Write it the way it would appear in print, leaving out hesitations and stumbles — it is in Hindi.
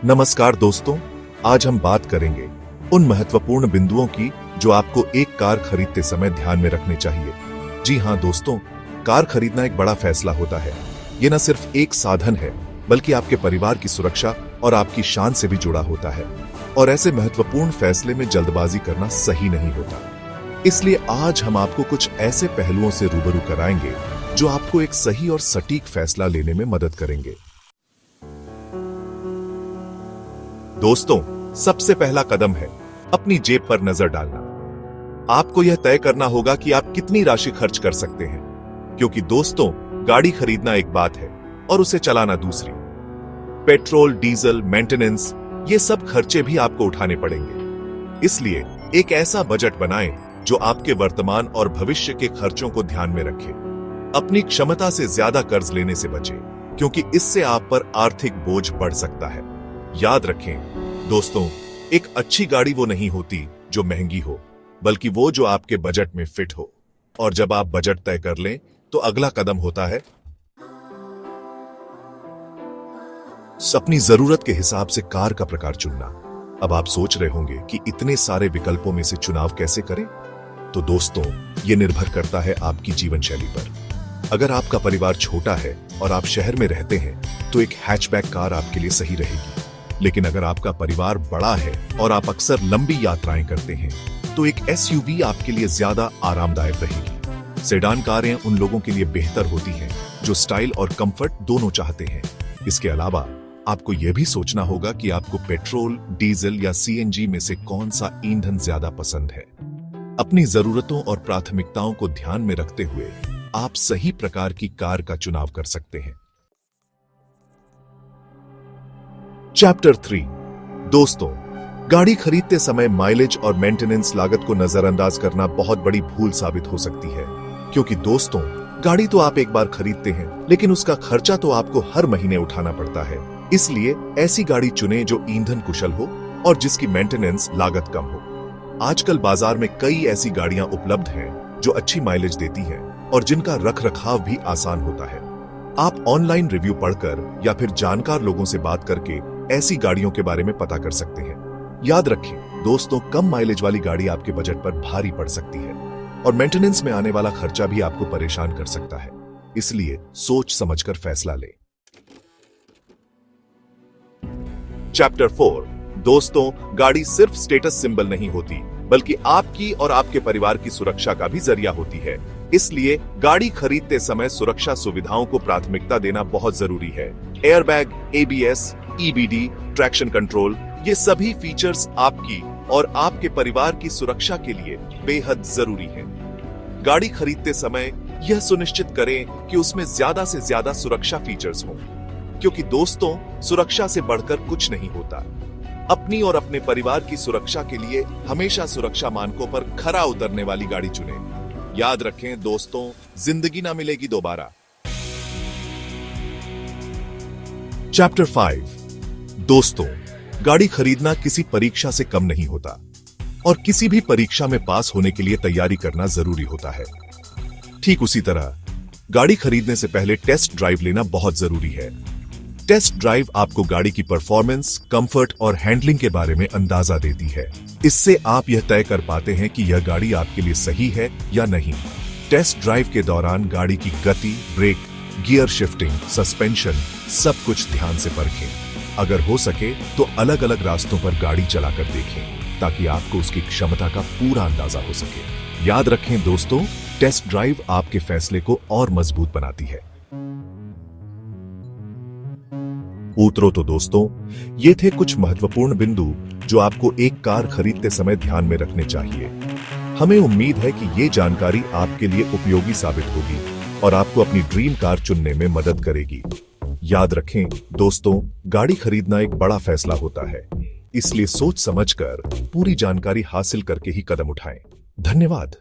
नमस्कार दोस्तों, आज हम बात करेंगे उन महत्वपूर्ण बिंदुओं की जो आपको एक कार खरीदते समय ध्यान में रखने चाहिए। जी हाँ दोस्तों, कार खरीदना एक बड़ा फैसला होता है। ये न सिर्फ एक साधन है, बल्कि आपके परिवार की सुरक्षा और आपकी शान से भी जुड़ा होता है। और ऐसे महत्वपूर्ण फैसले में जल्दबाजी करना सही नहीं होता। इसलिए आज हम आपको कुछ ऐसे पहलुओं से रूबरू कराएंगे जो आपको एक सही और सटीक फैसला लेने में मदद करेंगे। दोस्तों, सबसे पहला कदम है अपनी जेब पर नजर डालना। आपको यह तय करना होगा कि आप कितनी राशि खर्च कर सकते हैं, क्योंकि दोस्तों, गाड़ी खरीदना एक बात है और उसे चलाना दूसरी। पेट्रोल, डीजल, मेंटेनेंस, ये सब खर्चे भी आपको उठाने पड़ेंगे। इसलिए एक ऐसा बजट बनाएं जो आपके वर्तमान और भविष्य के खर्चों को ध्यान में रखे। अपनी क्षमता से ज्यादा कर्ज लेने से बचें, क्योंकि इससे आप पर आर्थिक बोझ बढ़ सकता है। याद रखें दोस्तों, एक अच्छी गाड़ी वो नहीं होती जो महंगी हो, बल्कि वो जो आपके बजट में फिट हो। और जब आप बजट तय कर लें, तो अगला कदम होता है अपनी जरूरत के हिसाब से कार का प्रकार चुनना। अब आप सोच रहे होंगे कि इतने सारे विकल्पों में से चुनाव कैसे करें? तो दोस्तों, ये निर्भर करता है आपकी जीवन शैली पर। अगर आपका परिवार छोटा है और आप शहर में रहते हैं, तो एक हैचबैक कार आपके लिए सही रहेगी। लेकिन अगर आपका परिवार बड़ा है और आप अक्सर लंबी यात्राएं करते हैं, तो एक एसयूवी आपके लिए ज्यादा आरामदायक रहेगी। सेडान कारें उन लोगों के लिए बेहतर होती हैं जो स्टाइल और कंफर्ट दोनों चाहते हैं। इसके अलावा आपको यह भी सोचना होगा कि आपको पेट्रोल, डीजल या सीएनजी में से कौन सा ईंधन ज्यादा पसंद है। अपनी जरूरतों और प्राथमिकताओं को ध्यान में रखते हुए आप सही प्रकार की कार का चुनाव कर सकते हैं। चैप्टर 3। दोस्तों, गाड़ी खरीदते समय माइलेज और मेंटेनेंस लागत को नजरअंदाज करना बहुत बड़ी भूल साबित हो सकती है। क्योंकि दोस्तों, गाड़ी तो आप एक बार खरीदते हैं, लेकिन उसका खर्चा तो आपको हर महीने उठाना पड़ता है। इसलिए ऐसी गाड़ी चुनें जो ईंधन कुशल हो और जिसकी मेंटेनेंस लागत कम हो। आजकल बाजार में कई ऐसी गाड़ियां उपलब्ध हैं जो अच्छी माइलेज देती हैं और जिनका रखरखाव भी आसान होता है। आप ऑनलाइन रिव्यू पढ़कर या फिर जानकार लोगों से बात करके ऐसी गाड़ियों के बारे में पता कर सकते हैं। याद रखें दोस्तों, कम माइलेज वाली गाड़ी आपके बजट पर भारी पड़ सकती है और मेंटेनेंस में आने वाला खर्चा भी आपको परेशान कर सकता है। इसलिए सोच समझकर फैसला लें। चैप्टर 4। दोस्तों, गाड़ी सिर्फ स्टेटस सिंबल नहीं होती, बल्कि आपकी और आपके परिवार की सुरक्षा का भी जरिया होती है। इसलिए गाड़ी खरीदते समय सुरक्षा सुविधाओं को प्राथमिकता देना बहुत जरूरी है। Airbag, ABS, EBD, traction control, ये सभी फीचर्स आपकी और आपके परिवार की सुरक्षा के लिए बेहद जरूरी हैं। गाड़ी खरीदते समय यह सुनिश्चित करें कि उसमें ज्यादा से ज्यादा सुरक्षा फीचर्स हों, क्योंकि दोस्तों, सुरक्षा से बढ़कर कुछ नहीं होता। अपनी और अपने परिवार की सुरक्षा के लिए हमेशा सुरक्षा मानकों पर खरा उतरने वाली गाड़ी चुनें। याद रखें दोस्तों, जिंदगी ना मिलेगी दोबारा। चैप्टर 5। दोस्तों, गाड़ी खरीदना किसी परीक्षा से कम नहीं होता और किसी भी परीक्षा में पास होने के लिए तैयारी करना जरूरी होता है। ठीक उसी तरह गाड़ी खरीदने से पहले टेस्ट ड्राइव लेना बहुत जरूरी है। टेस्ट ड्राइव आपको गाड़ी की परफॉर्मेंस, कंफर्ट और हैंडलिंग के बारे में अंदाजा देती है। इससे आप यह तय कर पाते हैं कि यह गाड़ी आपके लिए सही है या नहीं। टेस्ट ड्राइव के दौरान गाड़ी की गति, ब्रेक, गियर शिफ्टिंग, सस्पेंशन, सब कुछ ध्यान से परखें। अगर हो सके तो अलग अलग रास्तों पर गाड़ी चलाकर देखें, ताकि आपको उसकी क्षमता का पूरा अंदाजा हो सके। याद रखें दोस्तों, टेस्ट ड्राइव आपके फैसले को और मजबूत बनाती है। उतरो तो दोस्तों, ये थे कुछ महत्वपूर्ण बिंदु जो आपको एक कार खरीदते समय ध्यान में रखने चाहिए। हमें उम्मीद है कि ये जानकारी आपके लिए उपयोगी साबित होगी और आपको अपनी ड्रीम कार चुनने में मदद करेगी। याद रखें दोस्तों, गाड़ी खरीदना एक बड़ा फैसला होता है, इसलिए सोच समझकर पूरी जानकारी हासिल करके ही कदम उठाएं। धन्यवाद।